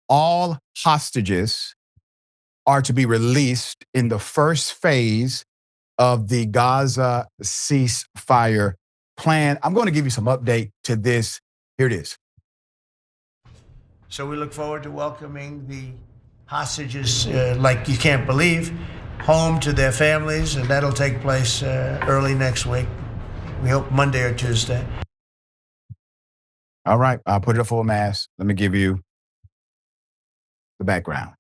all hostages are to be released in the first phase of the Gaza ceasefire plan. I'm going to give you some update to this. Here it is. So we look forward to welcoming the hostages, like you can't believe, home to their families, and that'll take place early next week. We hope Monday or Tuesday. All right, I'll put it up full mass. Let me give you the background.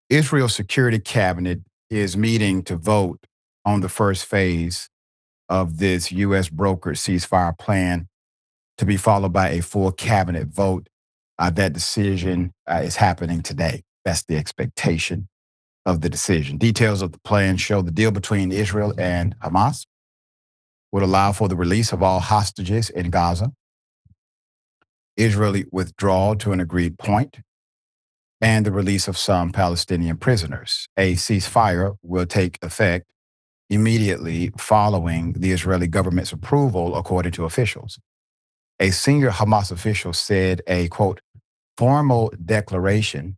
Israel's security cabinet is meeting to vote on the first phase of this U.S. brokered ceasefire plan, to be followed by a full cabinet vote. That decision is happening today. That's the expectation of the decision. Details of the plan show the deal between Israel and Hamas would allow for the release of all hostages in Gaza, Israeli withdrawal to an agreed point, and the release of some Palestinian prisoners. A ceasefire will take effect immediately following the Israeli government's approval, according to officials. A senior Hamas official said a, quote, formal declaration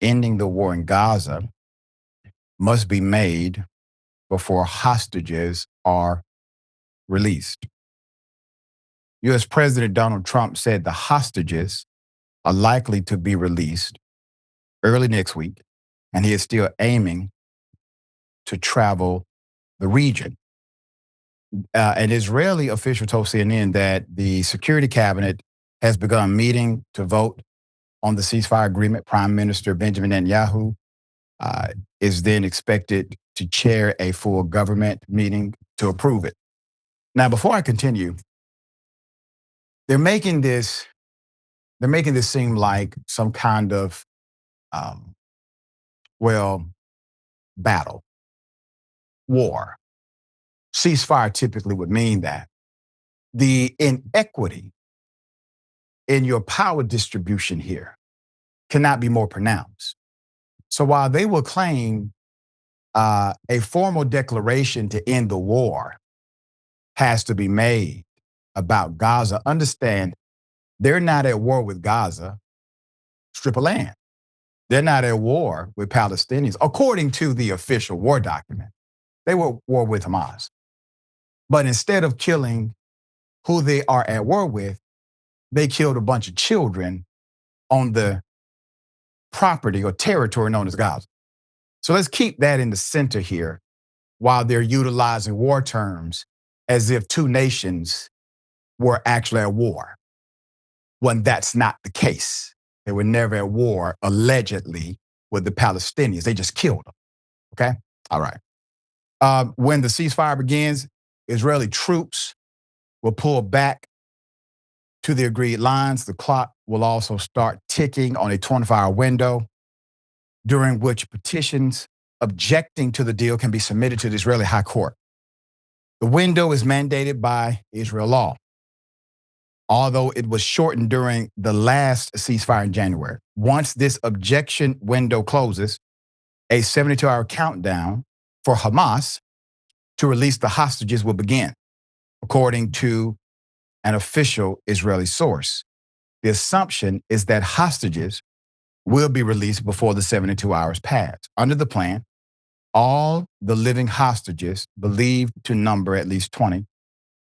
ending the war in Gaza must be made before hostages are released. U.S. President Donald Trump said the hostages are likely to be released early next week, and he is still aiming to travel the region. An Israeli official told CNN that the security cabinet has begun meeting to vote on the ceasefire agreement. Prime Minister Benjamin Netanyahu is then expected to chair a full government meeting to approve it. Now, before I continue, they're making this seem like some kind of, battle, war. Ceasefire typically would mean that. The inequity in your power distribution here cannot be more pronounced. So while they will claim a formal declaration to end the war has to be made about Gaza, understand they're not at war with Gaza, strip of land. They're not at war with Palestinians, according to the official war document. They were at war with Hamas. But instead of killing who they are at war with, they killed a bunch of children on the property or territory known as Gaza. So let's keep that in the center here while they're utilizing war terms as if two nations were actually at war, when that's not the case. They were never at war, allegedly, with the Palestinians. They just killed them, okay? All right. When the ceasefire begins, Israeli troops will pull back to the agreed lines. The clock will also start ticking on a 24-hour window during which petitions objecting to the deal can be submitted to the Israeli High Court. The window is mandated by Israel law, although it was shortened during the last ceasefire in January. Once this objection window closes, a 72-hour countdown for Hamas to release the hostages will begin, according to an official Israeli source. The assumption is that hostages will be released before the 72 hours pass. Under the plan, all the living hostages, believed to number at least 20,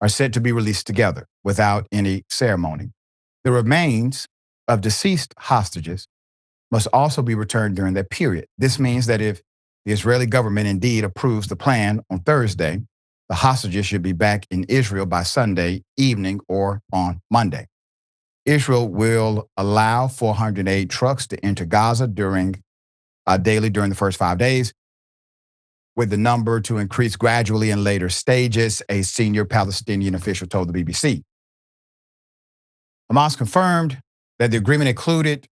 are said to be released together without any ceremony. The remains of deceased hostages must also be returned during that period. This means that if the Israeli government indeed approves the plan on Thursday, the hostages should be back in Israel by Sunday evening or on Monday. Israel will allow 408 trucks to enter Gaza daily during the first 5 days, with the number to increase gradually in later stages, a senior Palestinian official told the BBC. Hamas confirmed that the agreement included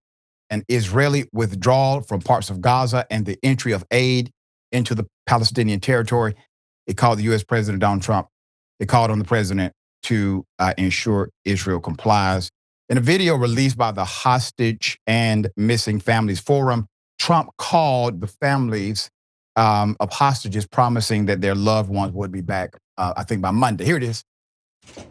an Israeli withdrawal from parts of Gaza and the entry of aid into the Palestinian territory. It called the U.S. President Donald Trump. It called on the president to ensure Israel complies. In a video released by the Hostage and Missing Families Forum, Trump called the families of hostages, promising that their loved ones would be back, I think, by Monday. Here it is.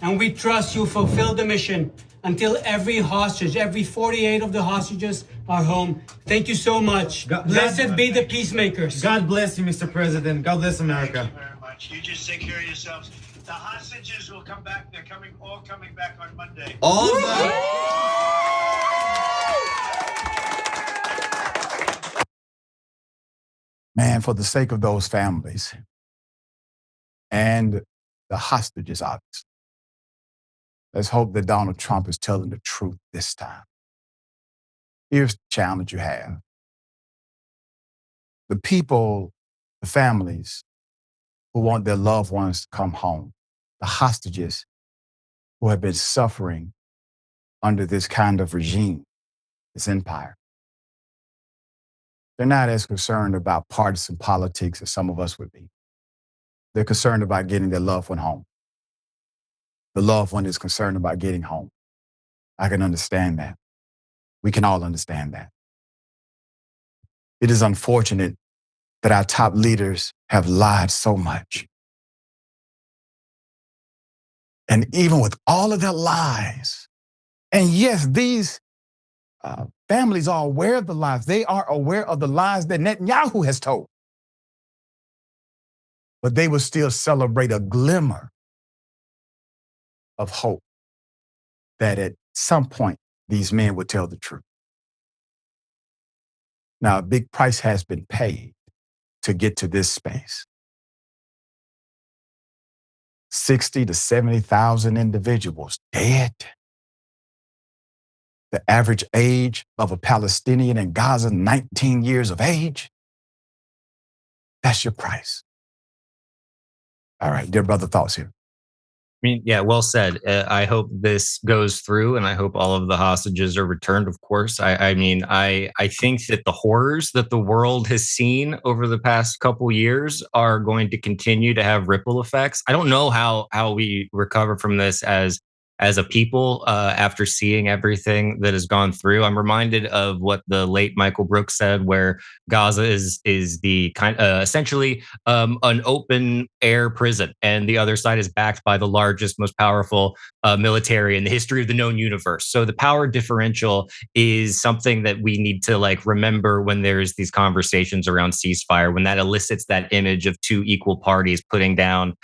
and we trust you fulfill the mission until every hostage, every 48 of the hostages are home. Thank you so much. Blessed be the peacemakers. God bless you, Mr. President. God bless America. Thank you very much. You just take care of yourselves. The hostages will come back. They're all coming back on Monday. All of them. Man, for the sake of those families and the hostages, obviously, let's hope that Donald Trump is telling the truth this time. Here's the challenge you have. The people, the families who want their loved ones to come home, the hostages who have been suffering under this kind of regime, this empire. They're not as concerned about partisan politics as some of us would be. They're concerned about getting their loved one home. The loved one is concerned about getting home. I can understand that. We can all understand that. It is unfortunate that our top leaders have lied so much. And even with all of their lies, and yes, these families are aware of the lies. They are aware of the lies that Netanyahu has told. But they will still celebrate a glimmer of hope that at some point these men would tell the truth. Now, a big price has been paid to get to this space. 60 to 70,000 individuals dead. The average age of a Palestinian in Gaza, 19 years of age. That's your price. All right, dear brother, thoughts here. I mean, yeah, well said. I hope this goes through, and I hope all of the hostages are returned. Of course, I mean, I think that the horrors that the world has seen over the past couple years are going to continue to have ripple effects. I don't know how we recover from this as a people after seeing everything that has gone through. I'm reminded of what the late Michael Brooks said, where Gaza is the kind essentially an open air prison, and the other side is backed by the largest, most powerful military in the history of the known universe. So the power differential is something that we need to remember when there's these conversations around ceasefire, when that elicits that image of two equal parties putting down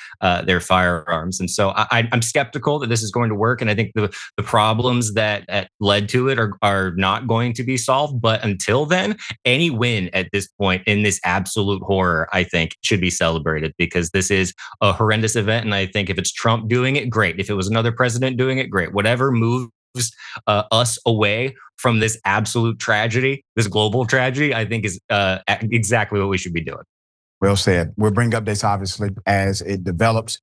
their firearms. And so I'm skeptical that this is going to work, and I think the problems that led to it are not going to be solved. But until then, any win at this point in this absolute horror, I think, should be celebrated, because this is a horrendous event. And I think if it's Trump doing it, great. If it was another president doing it, great. Whatever moves us away from this absolute tragedy, this global tragedy, I think is exactly what we should be doing. Well said. We'll bring updates, obviously, as it develops.